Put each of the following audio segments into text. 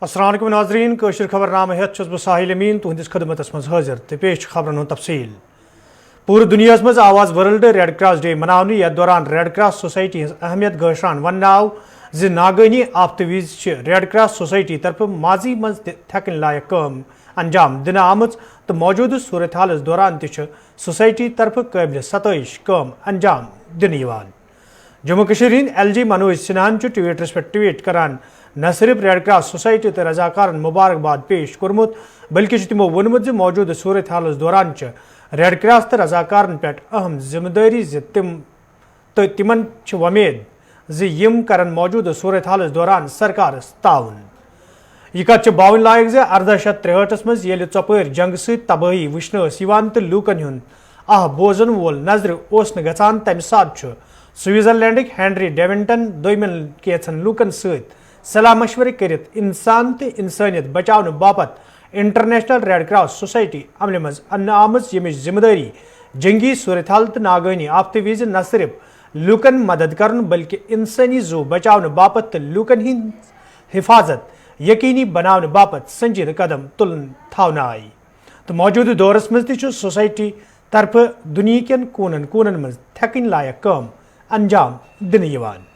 अस्सलाम वालेकुम नाज़रीन कशर खबरनामा हेत छुस बह साहिल अमीन तुहंदिस खदमतस मज हाजिर तो पेश खबरन हुंद तफसील। पूरे दुनिया मज आवाज वर्ल्ड रेड क्रॉस डे मनावने यथ दौरान रेड क्रॉस सोसाइटी हज अहमियत गहरान वन आव ज नागनी आफत विज रेड क्रॉस सोसाइटी तरफ माजी मज थकन लायक काम अंजाम दिन आमज तो मौजूद सूरत हाल दौरान सोसाइटी तरफ काबिल सतश काम अंजाम दिन यवान। जम्मू कश्मीर हिंद LG मनोज सिन्हान ट्विटरस पे ट्वीट करान न सिर्फ रेड क्रॉस सोसाइटी तो रजाकारन मुबारकबाद पेश कोरमुत बल्कि तमो वोनमुत मौजूद सूरत हाल दौरान रेड क्रॉस तो रजाकारन पे अहम जिम्मेदारी तिमन वमेद यम करन मौजूद सूरत हाल दौरान सरकार ताउन। यह कत बावन लायक 1863 मज ये चपर जंग तबाही वुचन तो लूकन हुंद आह बोजन वोल नजर गसान तमि सात स्विट्जरलैंड हेनरी डेविंटन दोमन कैथन लूकन सलाह मशवरे कर इंसान तो इंसानियत बचाव बापत इंटरनेशनल रेड क्रॉस सोसाइटी अमल मज अन्न आमज यमिच जिम्मेदारी जंगी सूरत हाल तो नागनी आफत विज न सिर्फ लूकन मदद कर बल्कि इंसानी जू बचाव बापत लूकन हिंद हिफाजत यकीनी बनाने बापत संजीदा कदम तुलन थावना आई। तो मौजूद दौरस मज सोसाइटी तरफ दुनिया कन कोनन कोनन मज थकन लायक काम अंजाम दिन यवान।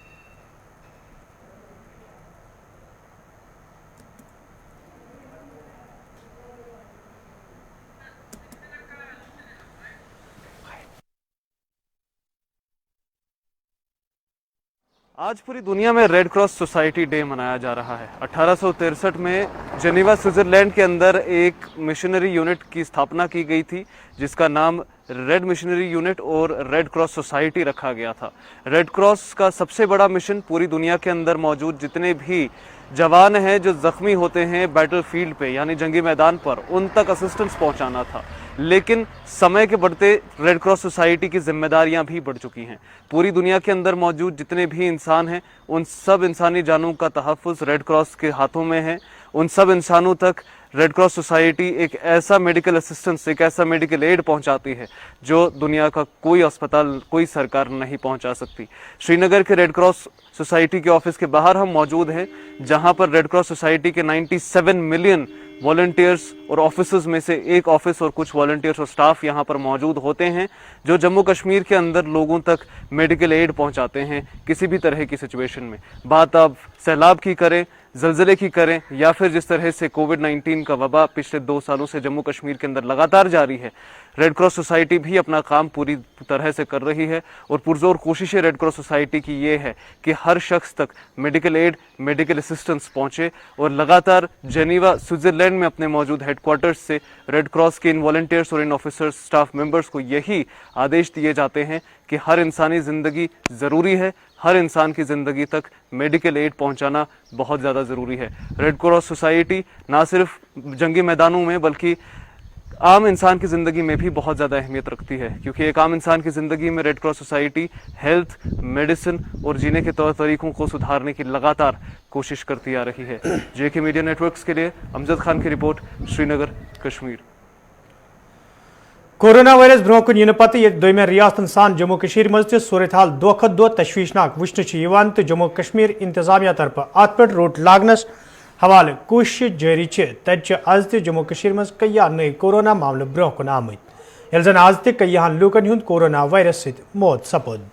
आज पूरी दुनिया में रेड क्रॉस सोसाइटी डे मनाया जा रहा है। 1863 में जेनेवा स्विट्जरलैंड के अंदर एक मिशनरी यूनिट की स्थापना की गई थी जिसका नाम रेड मिशनरी यूनिट और रेड क्रॉस सोसाइटी रखा गया था। रेड क्रॉस का सबसे बड़ा मिशन पूरी दुनिया के अंदर मौजूद जितने भी जवान हैं जो जख्मी होते हैं बैटल फील्ड पे यानी जंगी मैदान पर, उन तक असिस्टेंस पहुंचाना था। लेकिन समय के बढ़ते रेड क्रॉस सोसाइटी की जिम्मेदारियां भी बढ़ चुकी हैं। पूरी दुनिया के अंदर मौजूद जितने भी इंसान हैं उन सब इंसानी जानों का तहफ़्फ़ुज़ रेड क्रॉस के हाथों में है। उन सब इंसानों तक रेड क्रॉस सोसाइटी एक ऐसा मेडिकल असिस्टेंस, एक ऐसा मेडिकल एड पहुंचाती है जो दुनिया का कोई अस्पताल, कोई सरकार नहीं पहुंचा सकती। श्रीनगर के रेड क्रॉस सोसाइटी के ऑफिस के बाहर हम मौजूद हैं जहां पर रेड क्रॉस सोसाइटी के 97 मिलियन वॉलंटियर्स और ऑफिसर्स में से एक ऑफिस और कुछ वॉलंटियर्स और स्टाफ यहाँ पर मौजूद होते हैं जो जम्मू कश्मीर के अंदर लोगों तक मेडिकल एड पहुँचाते हैं किसी भी तरह की सिचुएशन में। बात अब सैलाब की करें, ज़लज़ले की करें या फिर जिस तरह से कोविड-19 का वबा पिछले 2 सालों से जम्मू कश्मीर के अंदर लगातार जारी है, रेड क्रॉस सोसाइटी भी अपना काम पूरी तरह से कर रही है। और पुरजोर कोशिशें रेड क्रॉस सोसाइटी की ये है कि हर शख्स तक मेडिकल एड, मेडिकल असिस्टेंस पहुँचे। और लगातार जेनेवा स्विट्ज़रलैंड में अपने मौजूद हेडक्वार्टर्स से रेड क्रॉस के इन वॉलंटियर्स और इन ऑफिसर्स, स्टाफ मेंबर्स को यही आदेश दिए जाते हैं कि हर इंसानी ज़िंदगी ज़रूरी है, हर इंसान की ज़िंदगी तक मेडिकल एड पहुंचाना बहुत ज़्यादा ज़रूरी है। रेड क्रॉस सोसाइटी ना सिर्फ जंगी मैदानों में बल्कि आम इंसान की ज़िंदगी में भी बहुत ज़्यादा अहमियत रखती है, क्योंकि एक आम इंसान की ज़िंदगी में red cross society health, medicine और जीने के तौर तरीक़ों को सुधारने की लगातार कोशिश करती आ रही है। JK मीडिया नेटवर्क्स के लिए अमजद खान की report, Srinagar, Kashmir. Corona virus bro कुन इन पत्ते दोमे रियासतन सान जम्मू कश्मीर मज सूरत हाल दो खत दो तशवीशनाक वुचन तो जम्मू कश्मीर इंतजामिया तरफ अत पे रोट लागनस हवाले कोशिश जारी तत आज त जम्मू कश्मीर मज कई नई कोरोना मामले ब्रोह कुन आमत यल जन आज त कईहान लूकन हुंद कोरोना वायरस सत मौत सपद।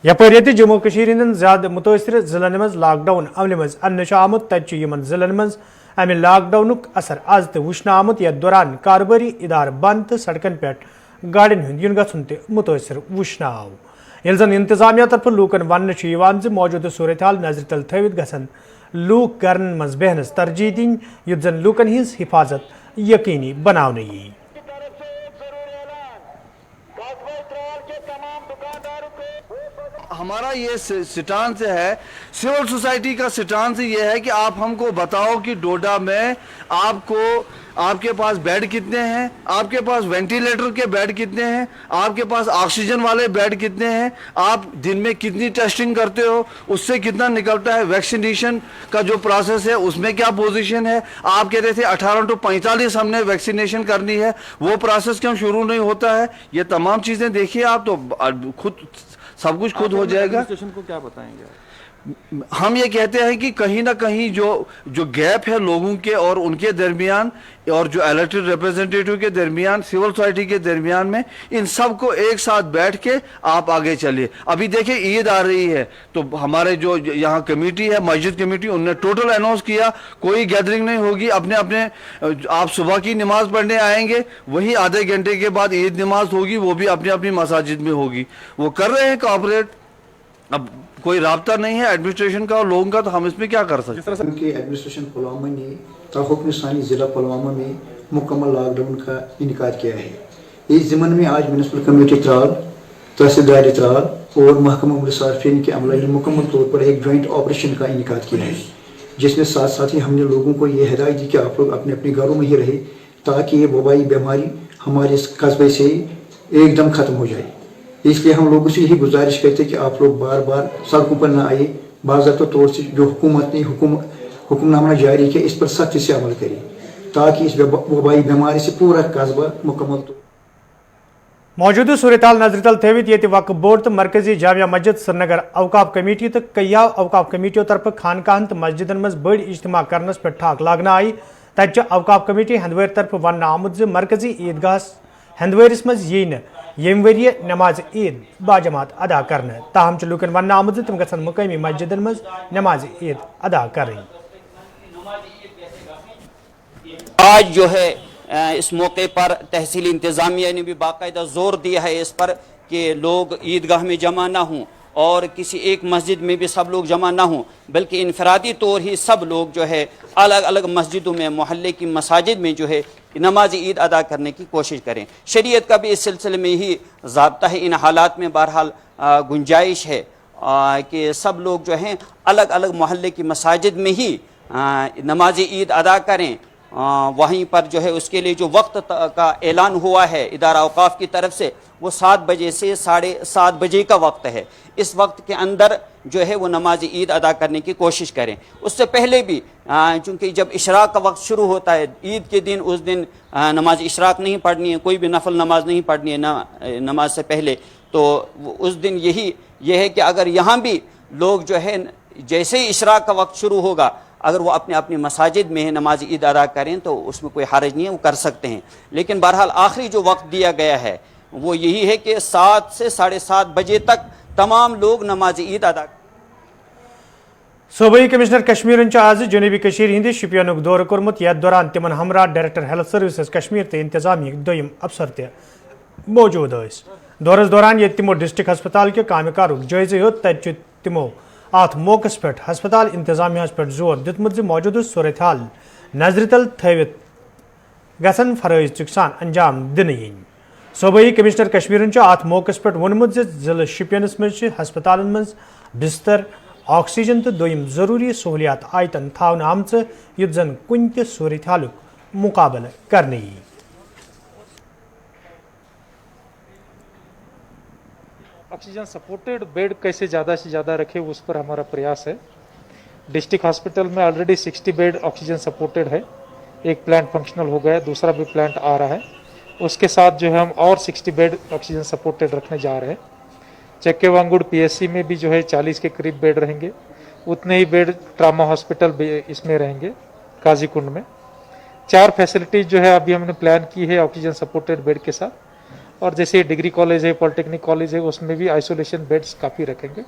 यपर ये जम्मू कश्मीर हिंदन ज्यादा मुतासर जिलन मज लॉकडाउन अमल मज अन्न आमुत तत जिलन मज अमे लॉकडाउन असर आज त वुचन आमुत यथ दौरान कारोबारी इदार बंद तो सड़कन पे गाड़िन हुंद युन गछुन त मुतासर वुचन आव। यल जन इंतजामिया तरफ लूकन वन मौजूद सूरत हाल नजर तल थवित गसन लूक करन मज बहनस तरजीह दिन युथ जन लूकन हिंज हिफाजत यकीनी बनाने यी। हमारा ये स्टांस है, सिविल सोसाइटी का स्टांस ये है कि आप हमको बताओ कि डोडा में आपके पास बेड कितने हैं, आपके पास वेंटिलेटर के बेड कितने हैं, आपके पास ऑक्सीजन वाले बेड कितने हैं, आप दिन में कितनी टेस्टिंग करते हो, उससे कितना निकलता है, वैक्सीनेशन का जो प्रोसेस है उसमें क्या पोजीशन है। आप कहते थे 18 to 45 हमने वैक्सीनेशन करनी है, वो प्रोसेस क्यों शुरू नहीं होता है। ये तमाम चीज़ें देखिए आप तो खुद सब कुछ खुद हो जाएगा। एडमिनिस्ट्रेशन को क्या बताएंगे? हम ये कहते हैं कि कहीं ना कहीं जो गैप है लोगों के और उनके दरमियान और जो इलेक्टेड रिप्रेजेंटेटिव के दरमियान, सिविल सोसाइटी के दरमियान में, इन सब को एक साथ बैठ के आप आगे चलिए। अभी देखिए ईद आ रही है, तो हमारे जो यहाँ कमेटी है, मस्जिद कमेटी, उन्होंने टोटल अनाउंस किया कोई गैदरिंग नहीं होगी। अपने अपने आप सुबह की नमाज पढ़ने आएंगे, वही आधे घंटे के बाद ईद नमाज होगी, वो भी अपनी अपनी मसाजिद में होगी। वो कर रहे हैं कोऑपरेट। अब कोई राब्ता नहीं है एडमिनिस्ट्रेशन का और लोगों का, तो हम इसमें क्या कर सकते हैं। क्योंकि एडमिनिस्ट्रेशन पुलवामा ने ताहुक्म सानी ज़िला पुलवामा में मुकम्मल लॉकडाउन का इनकार किया है। इस ज़िम्मन में आज म्यूनसिपल कमेटी त्राल, तहसीलदार त्राल और महकमा मुसाफिरीन के अमला ने मुकम्मल तौर पर एक जॉइंट ऑपरेशन का इनकार किया है, जिसमें साथ साथ ही हमने लोगों को ये हिदायत दी कि आप लोग अपने अपने घरों में ही रहे, ताकि ये वबाई बीमारी हमारे इस कस्बे से एकदम ख़त्म हो जाए। इसलिए हम लोगों से यही गुजारिश करते हैं कि आप लोग बार बार सड़कों पर ना आए, बाज़ाब्ता तौर से जो हुकूमत ने हुक्मनामा जारी किया इस पर सख्ती से अमल करें, ताकि इस वबाई बीमारी से पूरा कस्बा मुकम्मल मौजूदा सूरत नजर तल थवित ये वक्फ बोर्ड तो मरकजी जामिया मस्जिद श्रीनगर अवकाफ कमेटी तो कईया अवकाफ कमेटियों तरफ खानकाहन तो मस्जिदन मज बड़ इज्तिमा करनस पे ठाक लागना आई। तत अवकाफ कमेटी हंदवेर तरफ वन आमुद मरकजी ईदगाह हंदवेरिस मज यी यम वरिय नमाज ईद बाजमात अदा करने, ताहम लूकन वन आमुद तम गसन मुकामी मस्जिदन मज नमाज ईद अदा करें। आज जो है इस मौके पर तहसील इंतज़ामिया ने भी बाकायदा ज़ोर दिया है इस पर कि लोग ईदगाह में जमा ना हों और किसी एक मस्जिद में भी सब लोग जमा ना हों, बल्कि इनफरादी तौर ही सब लोग जो है अलग अलग मस्जिदों में, मोहल्ले की मसाजिद में जो है नमाज ईद अदा करने की कोशिश करें। शरीयत का भी इस सिलसिले में ही ज़ाब्ता है। इन हालात में बहरहाल गुंजाइश है कि सब लोग जो हैं अलग अलग मोहल्ले की मसाजिद में ही नमाज ईद अदा करें। वहीं पर जो है उसके लिए जो वक्त का ऐलान हुआ है इदारा औकाफ की तरफ से, वो 7 बजे से 7:30 बजे का वक्त है। इस वक्त के अंदर जो है वो नमाज ईद अदा करने की कोशिश करें। उससे पहले भी चूँकि जब इशराक का वक्त शुरू होता है ईद के दिन, उस दिन नमाज इशराक नहीं पढ़नी है, कोई भी नफल नमाज नहीं पढ़नी है नमाज से पहले। तो उस दिन यह है कि अगर यहाँ भी लोग जो है जैसे ही इशराक का वक्त शुरू होगा, अगर वो अपने अपनी मसाजिद में नमाज ईद अदा करें तो उसमें कोई हरज नहीं है, वो कर सकते हैं। लेकिन बहरहाल आखिरी जो वक्त दिया गया है वो यही है कि 7 से 7:30 बजे तक तमाम लोग नमाज ईद अदा। सूबाई कमिश्नर कश्मीर आज जनूबी कशीर हिंद शुपियन दौर कोर्मुत, यथ दौरान तिमन हमरा डायरेक्टर हेल्थ सर्विसेज कश्मीर तो इंतजामिया दोयम अफसर त मौजूद। दौरस दौरान ये तिमो डिस्ट्रिक्ट हस्पताल के काम कारुक जायजे हो, तत तिमो अत मौके पे हस्पताल इंतजामिया पे जोर दितमुत मौजूदा सूरत हाल नजर तल थवित गसन फरज सान अंजाम दिन यीन। सूबाई कमिश्नर कश्मीर अत मौके पे वोनमुत जिले शुपियनस मज हस्पताल मज बिस्तर, ऑक्सीजन तो दोयम जरूरी सहूलियात आयतन थावन आमच युत जन कुन त सूरत हालुक मुकाबला करने यी। ऑक्सीजन सपोर्टेड बेड कैसे ज़्यादा से ज़्यादा रखे उस पर हमारा प्रयास है। डिस्ट्रिक्ट हॉस्पिटल में ऑलरेडी 60 बेड ऑक्सीजन सपोर्टेड है, एक प्लांट फंक्शनल हो गया, दूसरा भी प्लांट आ रहा है। उसके साथ जो है हम और 60 बेड ऑक्सीजन सपोर्टेड रखने जा रहे हैं। चक्के वांगुड़ PSC में भी जो है 40 के करीब बेड रहेंगे, उतने ही बेड ट्रामा हॉस्पिटल भी इसमें रहेंगे काजीकुंड में। 4 फैसिलिटीज जो है अभी हमने प्लान की है ऑक्सीजन सपोर्टेड बेड के साथ। और जैसे डिग्री कॉलेज है, पॉलिटेक्निक कॉलेज है, उसमें भी आइसोलेशन बेड्स काफ़ी रखेंगे।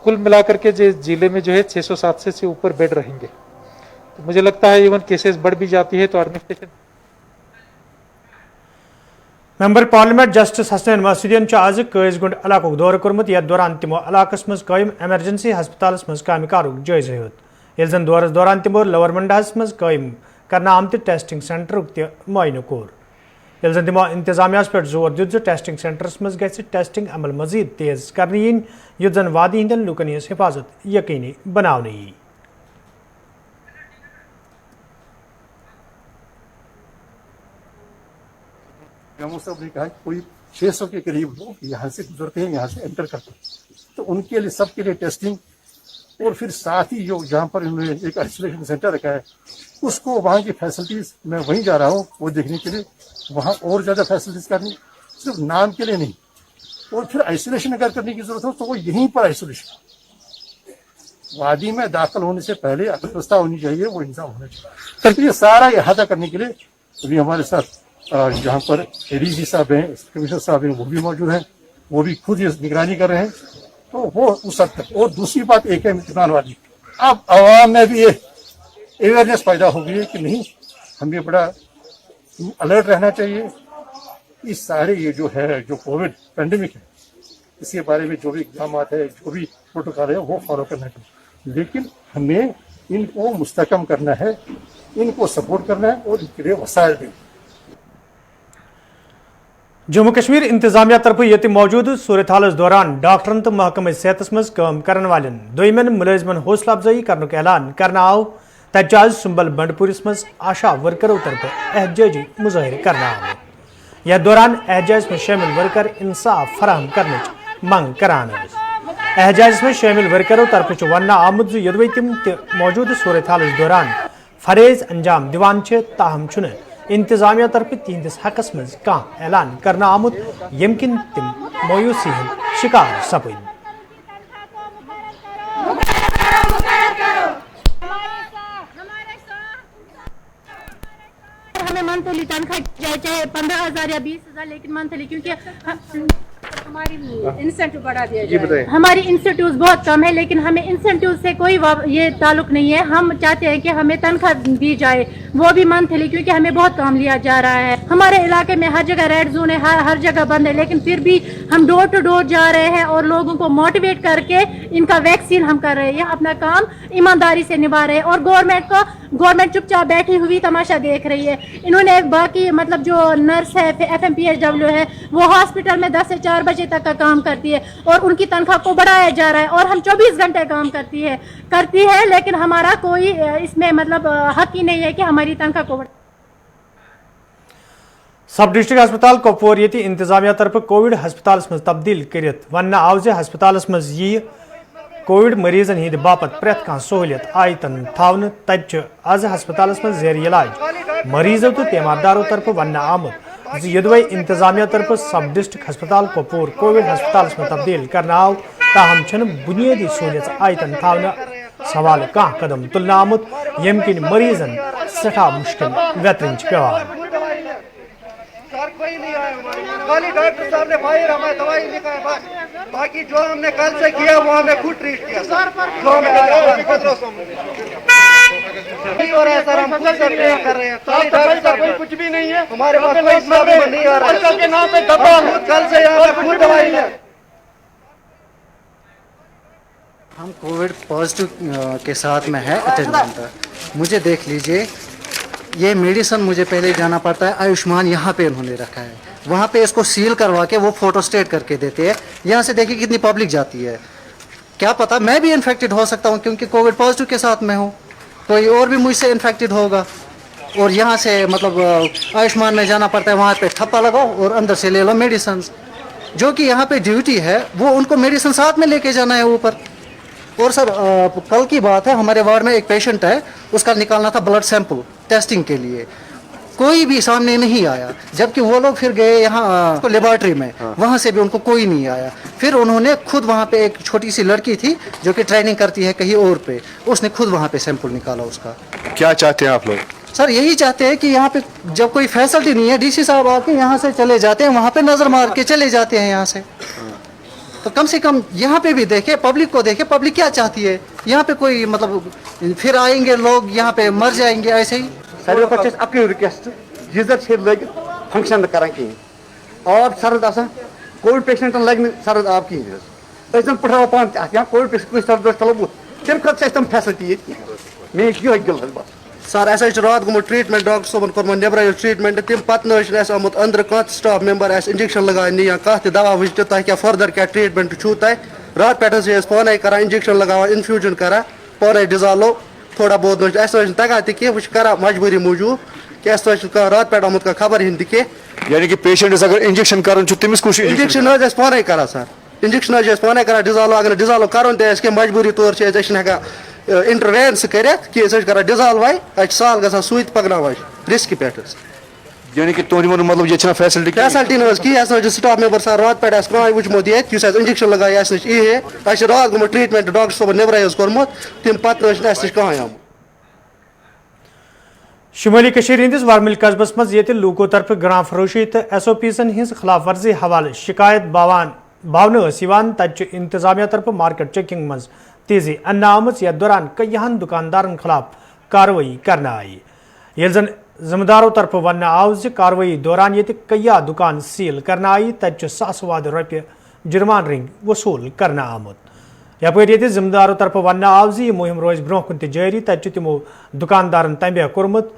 कुल मिलाकर के जिले में जो है 607 से ऊपर बेड रहेंगे। तो मुझे लगता है इवन केसेस बढ़ भी जाती है तो administration. Member parliament justice Hasnain मसूदियन आज कैसगुंड इलाक दौर कोर्मुत, यथ दौरान तिमो इलाकस मज कायम एमरजेंसी हस्पताल मज काम कारुक जायजे हेत। ये जन दौरस दौरान तिमो लवर मंडास मज कायम करना आमत टेस्टिंग सेंटर त मुआयना कोर। ये जन तिमो इंतजामिया पे जोर दित टेस्टिंग सेंटर्स मज गि टेस्टिंग अमल मजीद तेज करने यीन, युत जन वादी हंदन लुकन हज हिफाजत यकीनी बनाने यी। साहब ने कहा कोई 600 के करीब लोग यहाँ से गुजरते हैं, यहाँ से एंटर करते हैं, तो उनके लिए सबके लिए टेस्टिंग और फिर साथ ही जो जहाँ पर उन्होंने एक आइसोलेशन सेंटर रखा है उसको वहाँ की फैसिलिटीज मैं वहीं जा रहा हूँ वो देखने के लिए, वहाँ और ज़्यादा फैसिलिटीज करनी, सिर्फ नाम के लिए नहीं। और फिर आइसोलेशन अगर करने की जरूरत हो तो वो यहीं पर आइसोलेशन, वादी में दाखिल होने से पहले व्यवस्था होनी चाहिए, वो इंतजाम होना चाहिए। तो ये सारा अहाता करने के लिए अभी हमारे साथ जहाँ पर एडीसी साहब हैं, कमिश्नर साहब हैं, वो भी मौजूद हैं, वो भी खुद ये निगरानी कर रहे हैं। तो वो उस हद तक। और दूसरी बात एक है इत्मीनान वाली, अब आवाम में भी ये अवेयरनेस पैदा हो गई है कि नहीं, हमें बड़ा अलर्ट रहना चाहिए। इस सारे ये जो है, जो कोविड पेंडेमिक है, इसके बारे में जो भी इक़दाम है, जो भी प्रोटोकॉल है, वो फॉलो करना चाहिए। लेकिन हमें इनको मुस्तकम करना है, इनको सपोर्ट करना है और इनके लिए वसाइल देना। जम्मू कश्मीर इंतजामिया तरफ ये मौजूद सूरत हाल दौरान डॉक्टरन तो महकमे सेहत मज काम करने वाले दोयमन मुलजमन हौसला अफजाई करने ऐलान करना आव तज आज सुंबल बंडपुरिस मज आशा वर्करों तरफ एहतजाजी मुजाहिर करना आव। यह दौरान एहजाज में शामिल वर्कर इंसाफ फराहम करने मंग करान। एहजाज में शामिल वर्करों तरफ वन आमुद यदि तम मौजूद सूरत हाल दौरान फरेज अंजाम दिवान ताहम इंतजामिया तरफ तिहंदिस हकस मज कह ऐलान करना आमुत यम किन तम मायूसी हंद शिकार सपद। हमें मंथली तनख्वाह चाहे 15,000 या 20,000, लेकिन मंथली, क्योंकि हमारी इंसेंटिव बढ़ा दिया जाए। हमारी इंसेंटिव बहुत कम है, लेकिन हमें इंसेंटिव से कोई ये ताल्लुक नहीं है। हम चाहते हैं कि हमें तनख्वाह दी जाए, वो भी मंथली, क्योंकि हमें बहुत काम लिया जा रहा है। हमारे इलाके में हर जगह रेड जोन है, हर जगह बंद है, लेकिन फिर भी हम डोर टू डोर जा रहे हैं और लोगों को मोटिवेट करके इनका वैक्सीन हम कर रहे हैं। अपना काम ईमानदारी से निभा रहे हैं और गवर्नमेंट चुपचाप बैठी हुई तमाशा देख रही है। इन्होंने बाकी मतलब जो नर्स है, FMPHW है, वो हॉस्पिटल में 10 से 4 बजे तक का काम करती है और उनकी तनख्वाह को बढ़ाया जा रहा है और हम 24 घंटे काम करती है, लेकिन हमारा कोई इसमें मतलब हक ही नहीं है कि हमारी तनख्वाह को सब डिस्ट्रिक्ट अस्पताल कपवार ये इंतजामिया तरफ कोविड हस्पताल मज तब्दील कर वन आव हस्पताल मज यी कोविड मरीजन हंद बापत प्रेत कह सहूलियत आयतन थावन तज आज हस्पताल मज जेर इलाज मरीजों तो तीमारदारों तरफ वन आमुद यदि इंतजामिया तरफ सब डिस्ट्रिक्ट हस्पताल कपवार कोविड हस्पताल में तब्दील करना आव ताहम बुनियादी सहूलियत आयतन थावन सवाल कह कदम तुलना आमुद यम किन मरीजन सठा मुश्किल वेतन पेवान। कोई नहीं आया हमारे, खाली डॉक्टर साहब ने फायर हमें दवाई लिखा है बस, बाकी जो हमने कल से किया वो हमें खुद ट्रीट किया। जो हमें नहीं हो रहा है सर, हम खुद कर रहे हैं। खाली डॉक्टर साहब कोई कुछ भी नहीं है हमारे पास, कोई सामान नहीं आ रहा है के नाम पे दवा, कल से यहाँ पे खुद दवाई है। हम कोविड पॉजिटिव के साथ में है अटेंडेंट। मुझे देख लीजिए, ये मेडिसिन मुझे पहले जाना पड़ता है, आयुष्मान यहाँ पे उन्होंने रखा है, वहाँ पे इसको सील करवा के वो फोटो स्टेट करके देते हैं। यहाँ से देखिए कितनी पब्लिक जाती है, क्या पता मैं भी इन्फेक्टेड हो सकता हूँ, क्योंकि कोविड पॉजिटिव के साथ में हूँ, कोई और भी मुझसे इन्फेक्टेड होगा। और यहाँ से मतलब आयुष्मान में जाना पड़ता है, वहाँ पे ठप्पा लगाओ और अंदर से ले लो मेडिसिन। जो कि यहाँ पे ड्यूटी है वो उनको मेडिसिन साथ में लेके जाना है ऊपर। और सर कल की बात है, हमारे वार्ड में एक पेशेंट है, उसका निकालना था ब्लड सैंपल टेस्टिंग के लिए, कोई भी सामने नहीं आया, जबकि वो लोग फिर गए यहाँ लेबोरेटरी में, वहाँ से भी उनको कोई नहीं आया। फिर उन्होंने खुद वहाँ पे एक छोटी सी लड़की थी जो कि ट्रेनिंग करती है कहीं और पे, उसने खुद वहाँ पे सैंपल निकाला उसका। क्या चाहते हैं आप लोग? सर यही चाहते हैं कि यहाँ पे जब कोई फैसिलिटी नहीं है, DC साहब आके यहाँ से चले जाते हैं, वहाँ पे नजर मार के चले जाते हैं यहाँ से, तो कम से कम यहाँ पे भी देखे, पब्लिक को देखे, पब्लिक क्या चाहती है। यहाँ पे कोई मतलब फिर आएंगे लोग यहाँ पे मर जाएंगे ऐसे ही। सारे पे अपनी रिक्वेस्ट गीजर छे लग फंक्शन करा कहीं और सर्द आसान कोविड पेशेंट लग सर्द आप कहीं पठाओ पान यहाँ कोविड पेशेंट सर्द चलो बुत तम खत तम फैसिलिटी मे ये गिल बस सर ऐसा रात गुम ट्रीटमेंट डॉक्टर सोबन कोर नबर ट्रीटमेंट तम पे आमुत अंदर कह स्टाफ मेंबर इंजेक्शन लगान या कह दवा वजह तह क्या फर्दर क्या ट्रीटमेंट छू तह रात पे पान करान इंजेक्शन लगान इन्फ्यूजन करान पान डिजालो थोड़ा बहुत तगा तह वह करा मजबूरी मूजूब कि रात पे आमुत खबर हिंद दिखे। यानी कि पेशेंट अगर इंजेक्शन कर तमिस कुछ इंजेक्शन पान करा सर, इंजेक्शन पान करा डिजालो, अगर डिजालो कर मजबूरी तौर हेका इंटरवेंस कर डिजाल वाई साल ग सूत पकना रिस्क पे। यानी कि तुम मतलब ये फैसिलिटी फैसिलिटी की स्टाफ मेंबर सर रात पे क्राइम वुचमुत ये इंजेक्शन लगाया नश रात गो ट्रीटमेंट डॉक्टर साहब नबर कोर्मुत तम पत नश कहां आमुत। शुमाली कशीर हिंदिस वारमिल कस्बस मज ये लूको तरफ ग्रां फरोशी तो SOPsन हिंस खिलाफ वर्जी हवाले शिकायत बावन तक इंतजामिया तरफ मार्केट चेकिंग मज तेजी अन्ना आमज यथ दौरान कईहन दुकानदारन खिलाफ कार्रवाई करना आई ये जन जिम्मेदारों तरफ वन आव कार्रवाई दौरान ये कईया दुकान सील करना आई तक सासवाद रुपये जुर्मान रिंग वसूल करना आमुत यपर ये जिम्मेदारों तरफ वन आव यह मुहिम रोज ब्रोह कुन जारी तक तमो दुकानदारन तंबे कोर्मुत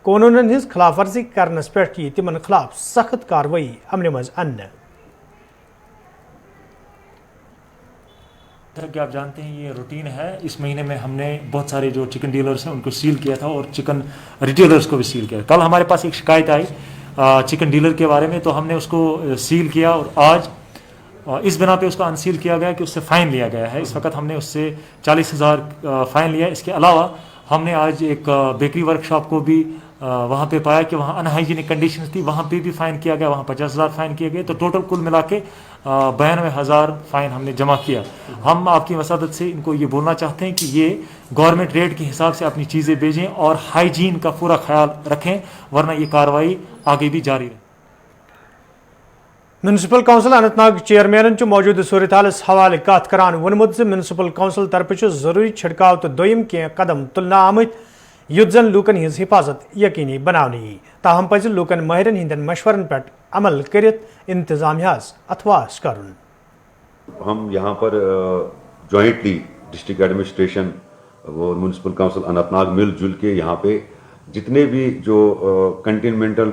कानूनन हिंस खिलाफ वर्जी करनस पे तिमन खिलाफ सख्त कार्रवाई अमल मज अन्न। कि आप जानते हैं ये रूटीन है। इस महीने में हमने बहुत सारे जो चिकन डीलर्स हैं उनको सील किया था और चिकन रिटेलर्स को भी सील किया। कल हमारे पास एक शिकायत आई चिकन डीलर के बारे में, तो हमने उसको सील किया और आज इस बिना पे उसको अनसील किया गया कि उससे फ़ाइन लिया गया है। इस वक्त हमने उससे 40,000 फ़ाइन लिया। इसके अलावा हमने आज एक बेकरी वर्कशॉप को भी वहाँ पे पाया कि वहाँ अनहाइजीनिक कंडीशंस थी, वहाँ पे भी फ़ाइन किया गया, वहाँ 50,000 फ़ाइन किए गए। तो टोटल कुल मिला के 92,000 फ़ाइन हमने जमा किया। हम आपकी वसादत से इनको ये बोलना चाहते हैं कि ये गवर्नमेंट रेट के हिसाब से अपनी चीज़ें भेजें और हाइजीन का पूरा ख्याल रखें, वरना ये कार्रवाई आगे भी जारी रहे। म्यूनसिपल कौंसिल अनंतनाग चेयरमैन मौजूद सूरत हालस हवाले कत करान वोनमुत म्यूनसिपल कौंसिल तरफ जरूरी छिड़काव तो दोयम कह कदम तुलना आमत युद्ध जन लूकन हिंस हिफाजत यकीनी बनाने ताहम पज लूकन माहिरन हिंदन मशवरन पे अमल करित इंतजामियास अथवास करुन। हम यहाँ पर जॉइंटली डिस्ट्रिक्ट एडमिनिस्ट्रेशन और म्यूनसिपल काउंसिल अनंतनाग मिलजुल के यहाँ पे जितने भी जो कंटेनमेंटल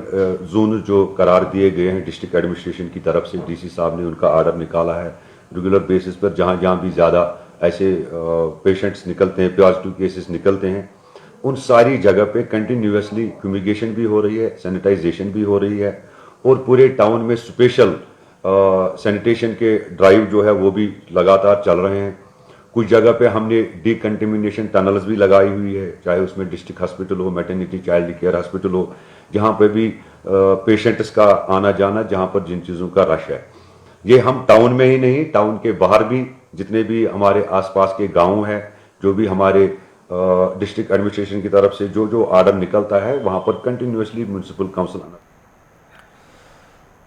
जोन जो करार दिए गए हैं डिस्ट्रिक्ट एडमिनिस्ट्रेशन की तरफ से, डीसी साहब ने उनका आर्डर निकाला है रेगुलर बेसिस पर, जहाँ जहाँ भी ज़्यादा ऐसे पेशेंट्स निकलते हैं, पॉजिटिव केसेस निकलते हैं, उन सारी जगह पे कंटिन्यूसली फ्यूमिगेशन भी हो रही है, सैनिटाइजेशन भी हो रही है और पूरे टाउन में स्पेशल सैनिटेशन के ड्राइव जो है वो भी लगातार चल रहे हैं। कुछ जगह पे हमने डिकंटेमिनेशन टनल्स भी लगाई हुई है, चाहे उसमें डिस्ट्रिक्ट हॉस्पिटल हो, मैटरनिटी चाइल्ड केयर हॉस्पिटल हो, जहाँ पे भी पेशेंट्स का आना जाना, जहाँ पर जिन चीज़ों का रश है। ये हम टाउन में ही नहीं, टाउन के बाहर भी जितने भी हमारे आसपास के गाँव हैं, जो भी हमारे डिस्ट्रिक्ट एडमिनिस्ट्रेशन की तरफ से जो आर्डर निकलता है, वहाँ पर कंटिन्यूसली म्यूनसिपल काउंसिल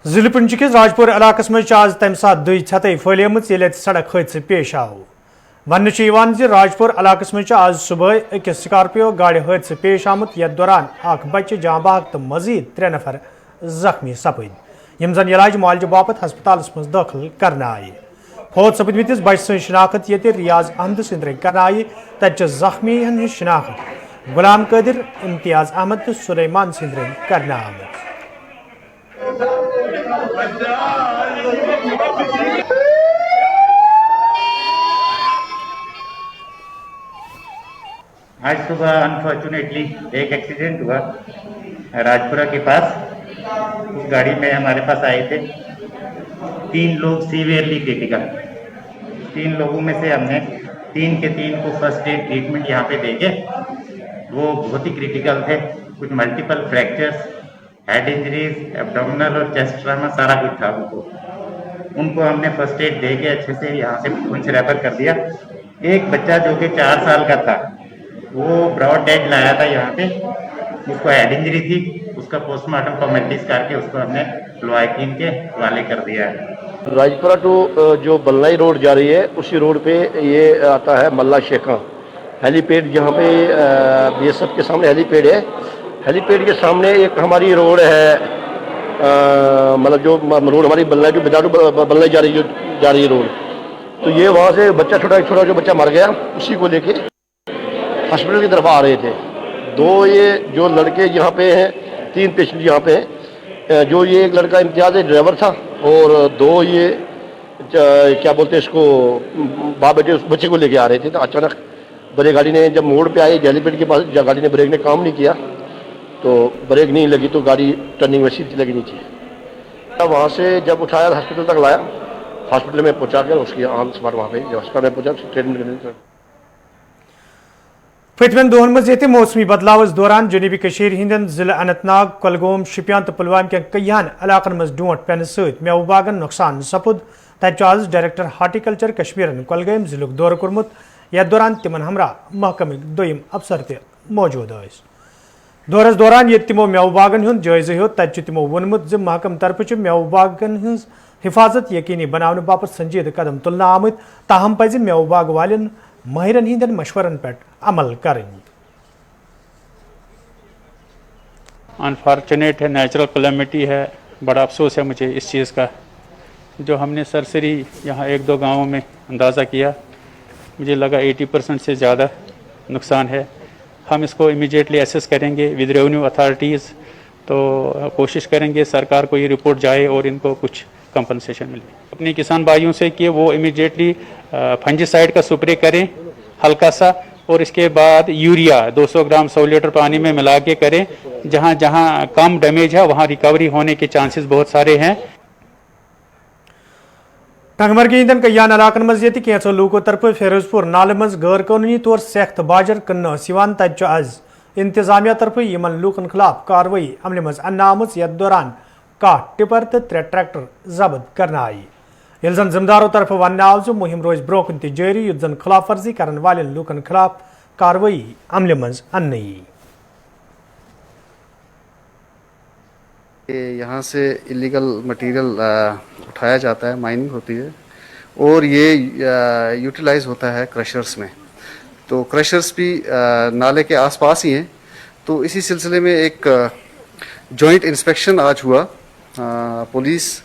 जिले पुंछ किस राजपुर इलाकस मज आज तम सात दुई छतई फैलम सड़क हादसे पेश आव। वन राजपुर इलाकस मज आज सुबह एक स्कॉर्पियो गाड़ी हादसे पेश आमुत, यथ दौरान अख बच्चे जाँ बहक तो मजीद 3 नफर जख्मी सपद, यम जन इलाज मुआलजे बापत हस्पताल मज दाखिल करना आए। फौत सपदमतिस बच सं शिनाख्त ये रियाज अहमद सद करना आई, तक जख्मी हन शिनाख्त गुलाम कादिर, इम्तियाज अहमद तो सुलेमान सद करना आमत। आज सुबह अनफॉर्चुनेटली एक एक्सीडेंट हुआ राजपुरा के पास। उस गाड़ी में हमारे पास आए थे 3 लोग सीवियरली क्रिटिकल। 3 लोगों में से हमने 3 के 3 को फर्स्ट एड ट्रीटमेंट यहाँ पे देके, वो बहुत ही क्रिटिकल थे। कुछ multiple fractures, head injuries, abdominal और चेस्ट ट्रामा सारा कुछ था उनको हमने फर्स्ट एड दे के अच्छे से यहाँ से पुंछ रेफर कर दिया। एक बच्चा जो कि 4 साल का था वो ब्रॉड डेड लाया था यहाँ पे, उसको हेड इंजरी थी, उसका पोस्टमार्टम फॉर्मेलिटीज करके उसको हमने क्लोआकिन के हवाले कर दिया है। राजपुरा टू जो बल्लाई रोड जा रही है उसी रोड पे ये आता है मल्ला शेखा हेलीपैड, जहाँ पे BSF के सामने हेलीपैड है। हेलीपैड के सामने एक हमारी रोड है, मतलब जो रोड हमारी बल्लाई टू बिदारू बल्लाई जा रही है रोड, तो ये वहाँ से बच्चा छोटा जो बच्चा मर गया उसी को लेके हॉस्पिटल की तरफ आ रहे थे। 2 ये जो लड़के यहाँ पे हैं, 3 पेशेंट यहाँ पे हैं, जो ये एक लड़का इम्तियाज ड्राइवर था और 2 ये क्या बोलते हैं इसको बाप बेटे उस बच्चे को लेके आ रहे थे। तो अचानक बड़े गाड़ी ने जब मोड़ पे आए हेलीपैड के पास, गाड़ी ने ब्रेक ने काम नहीं किया, तो ब्रेक नहीं लगी तो गाड़ी टर्निंग में सीधी लगी नीचे। तब वहाँ से जब उठाया हॉस्पिटल तक लाया, हॉस्पिटल में पहुँचा कर उसकी ऑन स्पॉट वहाँ पे हॉस्पिटल में पहुँचा ट्रीटमेंट। پتمن دہن مز یہ موسمی بدلاوس دوران جنوبی کشیر ہندین ضلع اننت ناگ کلگوم شپیان تو پلوام کین کئیان علاقن مز ڈونٹ پینہ ست میوہ باغن نقصان سپد تت آز ڈائریکٹر ہارٹیکلچر کشمیرن کلگام ضلع دور کورمت یتھ دوران تمن ہمراہ محکمہ دویم افسر تہ موجود ٲسۍ دورس دوران یہ تمو میوہ باغن ہند جائزہ ہیوت تت تمو وونمت ز محکمہ طرف میوہ باغن ہز حفاظت یقینی بنانے باپت سنجیدہ قدم تلنہ آمت تاہم پزِ میوہ باغ والن ماہرن ہندین مشورن پہ عمل کریں. انفارچونیٹ ہے، نیچرل کلیمٹی ہے، بڑا افسوس ہے مجھے اس چیز کا. جو ہم نے سرسری یہاں ایک دو گاؤں میں اندازہ کیا، مجھے لگا 80% سے زیادہ نقصان ہے. ہم اس کو امیجیٹلی ایسیس کریں گے ود ریونیو اتھارٹیز، تو کوشش کریں گے سرکار کو یہ رپورٹ جائے اور ان کو کچھ کمپنسیشن ملے. اپنے کسان بھائیوں سے کہ وہ امیجیٹلی فنجی سائڈ کا سپرے کریں ہلکا سا، اور اس کے بعد یوریا 200 گرام 100 لیٹر پانی میں ملا کے کریں. جہاں جہاں کم ڈیمیج ہے وہاں ریکوری ہونے کے چانسز بہت سارے ہیں. ٹنگمرگی ہندین کئیان علاقن مز یہ کینچو لوکو طرف فیروز پور نالہ مز غیر قانونی طور سیکھ باجر کنہ تت آز انتظامیہ طرف یمن لوکن خلاف کاروی عمل مز انہ آمت یتھ دوران 10 ٹپر تو 3 ٹریکٹر ضبط کرنا آئی. یل زن ذمہ داروں طرف ون آو ز مہم روز برو تہ جاری یت زن خلاف ورزی کرن والن لوکن خلاف کاروی عمل مز ان یی. یہاں سے الیگل مٹیریل اٹھایا جاتا ہے، مائننگ ہوتی ہے اور یہ یوٹیلائز ہوتا ہے کریشرز میں. تو کریشرز بھی نالے کے آس پاس ہی ہیں. تو اسی سلسلے میں ایک جوائنٹ انسپیکشن آج ہوا پولیس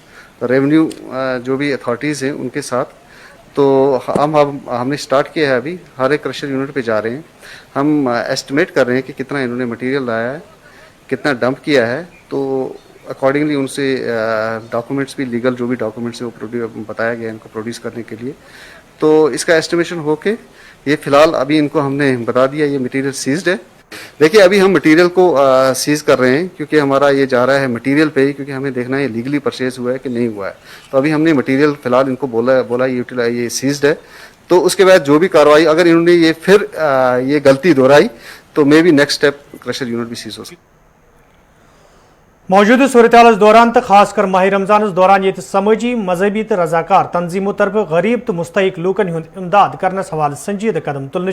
ریونیو جو بھی اتھارٹیز ہیں ان کے ساتھ. تو ہم نے سٹارٹ کیا ہے، ابھی ہر ایک کریشر یونٹ پہ جا رہے ہیں. ہم ایسٹیمیٹ کر رہے ہیں کہ کتنا انہوں نے مٹیریل لایا ہے، کتنا ڈمپ کیا ہے. تو اکارڈنگلی ان سے ڈاکومنٹس بھی لیگل جو بھی ڈاکومنٹس ہیں وہ بتایا گیا ان کو پروڈیوس کرنے کے لیے. تو اس کا ایسٹیمیشن ہو کے یہ فی الحال ابھی ان کو ہم نے بتا دیا یہ مٹیریل سیزڈ ہے. دیکھیے ابھی ہم مٹیریل کو سیز کر رہے ہیں کیونکہ ہمارا یہ جا رہا ہے مٹیریل پہ ہی، کیونکہ ہمیں دیکھنا ہے یہ لیگلی پرچیز ہوا ہے کہ نہیں ہوا ہے. تو ابھی ہم نے مٹیریل فی الحال ان کو بولا یہ سیزڈ ہے. تو اس کے بعد جو بھی کارروائی اگر انہوں نے یہ پھر یہ غلطی دہرائی تو may be next step crusher unit بھی سیز ہو سکتا. موجودہ صورتحال دوران تو خاص کر ماہ رمضان دوران یہ سماجی مذہبی تو رضاکار تنظیموں طرف غریب تو مستحق لوکن ہند امداد کرنس حوالہ سنجیدہ قدم تلنے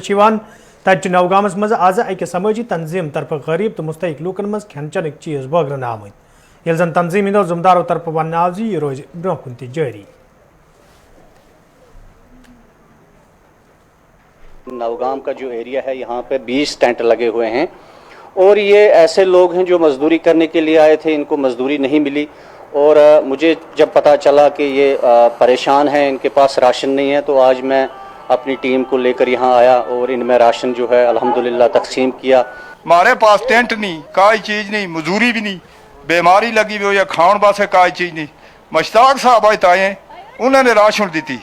تت نوگامس مز آز اکہ سماجی تنظیم طرف غریب تو مستحق لوکن مز کھین چنک چیز بٲگرن آمت. یل زن تنظیم ہندو ذمہ داروں طرف ون آو یہ روز برو کن تہ جاری. نوگام کا جو ایریا ہے یہاں پہ 20 ٹینٹ لگے ہوئے ہیں، اور یہ ایسے لوگ ہیں جو مزدوری کرنے کے لیے آئے تھے، ان کو مزدوری نہیں ملی. اور مجھے جب پتہ چلا کہ یہ پریشان ہیں، ان کے پاس راشن نہیں ہے، تو آج میں اپنی ٹیم کو لے کر یہاں آیا اور ان میں راشن جو ہے الحمدللہ تقسیم کیا. ہمارے پاس ٹینٹ نہیں، کوئی چیز نہیں، مزدوری بھی نہیں، بیماری لگی ہوئی یا کھان واسطے کوئی چیز نہیں. مشتاق صاحب آئے ہیں، انہوں نے راشن دیتی.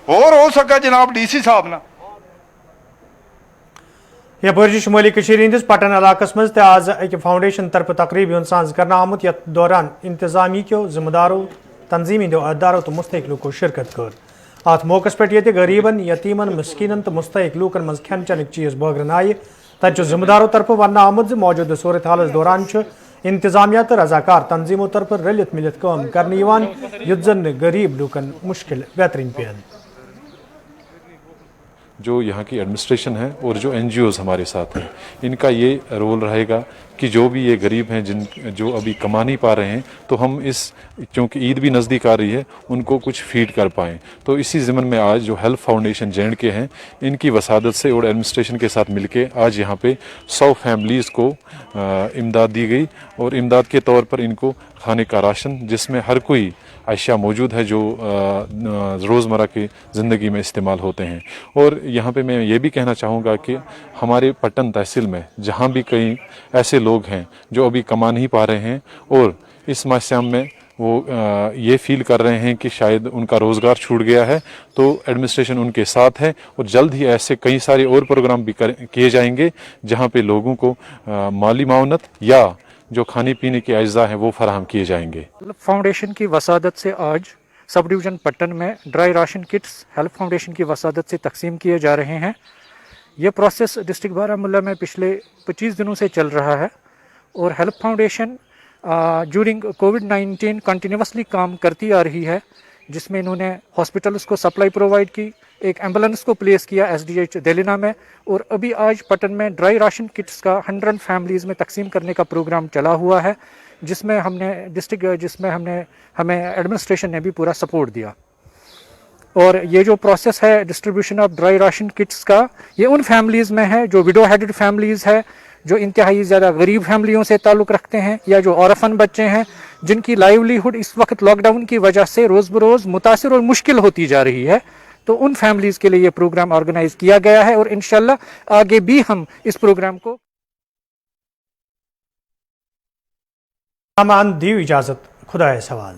اور ہو سکا جناب ڈی سی صاحب نا. یپر شمالی کشیر ہندس پٹن علاقہ مز تہ آز اکہ فاؤنڈیشن طرف تقریب ساز کرنا آمت یتھ دوران انتظامی کیو ذمہ داروں تنظیمی ہندو عہدیداروں تو مستحق لوکو شرکت کر. ات موقع پہ یہ غریبن یتیمن مسکینن تو مستحق لوکن مز کھین چنک چیز بٲگرن آئی. تت ذمہ داروں طرف ون آمت موجودہ صورتحال دوران انتظامیہ تو رضاکار تنظیموں طرف رلت ملت کام کرنے یت زن غریب لوکن مشکل بہترین پین. جو یہاں کی ایڈمنسٹریشن ہے اور جو این جی اوز ہمارے ساتھ ہیں، ان کا یہ رول رہے گا کہ جو بھی یہ غریب ہیں جو ابھی کما نہیں پا رہے ہیں، تو ہم کیونکہ عید بھی نزدیک آ رہی ہے، ان کو کچھ فیڈ کر پائیں. تو اسی ضمن میں آج جو ہیلپ فاؤنڈیشن جینڈ کے ہیں، ان کی وسادت سے اور ایڈمنسٹریشن کے ساتھ مل کے آج یہاں پہ 100 فیملیز کو امداد دی گئی. اور امداد کے طور پر ان کو کھانے کا راشن، جس میں ہر کوئی اشیاء موجود ہے جو روزمرہ کی زندگی میں استعمال ہوتے ہیں. اور یہاں پہ میں یہ بھی کہنا چاہوں گا کہ ہمارے پٹن تحصیل میں جہاں بھی کئی ایسے لوگ ہیں جو ابھی کما نہیں پا رہے ہیں اور اس ماہ میں وہ یہ فیل کر رہے ہیں کہ شاید ان کا روزگار چھوٹ گیا ہے، تو ایڈمنسٹریشن ان کے ساتھ ہے. اور جلد ہی ایسے کئی سارے اور پروگرام بھی کیے جائیں گے جہاں پہ لوگوں کو مالی معاونت یا جو کھانے پینے کے اجزاء ہیں وہ فراہم کیے جائیں گے. فاؤنڈیشن کی وسادت سے آج سب ڈویژن پٹن میں dry ration kits help foundation کی وسادت سے تقسیم کیے جا رہے ہیں. ये प्रोसेस डिस्ट्रिक्ट बारामूला में पिछले 25 दिनों से चल रहा है और हेल्प फाउंडेशन ड्यूरिंग कोविड-19 कंटिन्यूसली काम करती आ रही है, जिसमें इन्होंने हॉस्पिटल्स को सप्लाई प्रोवाइड की, एक एम्बुलेंस को प्लेस किया SDH देलिना में, और अभी आज पटन में ड्राई राशन किट्स का 100 फैमिलीज़ में तकसीम करने का प्रोग्राम चला हुआ है, जिसमें हमें एडमिनिस्ट्रेशन ने भी पूरा सपोर्ट दिया। और ये जो प्रोसेस है distribution of dry ration kits का, ये उन फैमिलीज़ में है जो विडो हेडेड फैमिलीज़ है, जो इंतहाई ज़्यादा गरीब फैमिलियों से ताल्लुक़ रखते हैं, या जो ऑर्फन बच्चे हैं जिनकी लाइवलीहुड इस वक्त लॉकडाउन की वजह से रोज़ बरोज़ मुतासिर और मुश्किल होती जा रही है। तो उन फैमिलीज़ के लिए ये प्रोग्राम ऑर्गेनाइज किया गया है और इंशाल्लाह आगे भी हम इस प्रोग्राम को सामान दी इजाज़त, खुदा सवाल।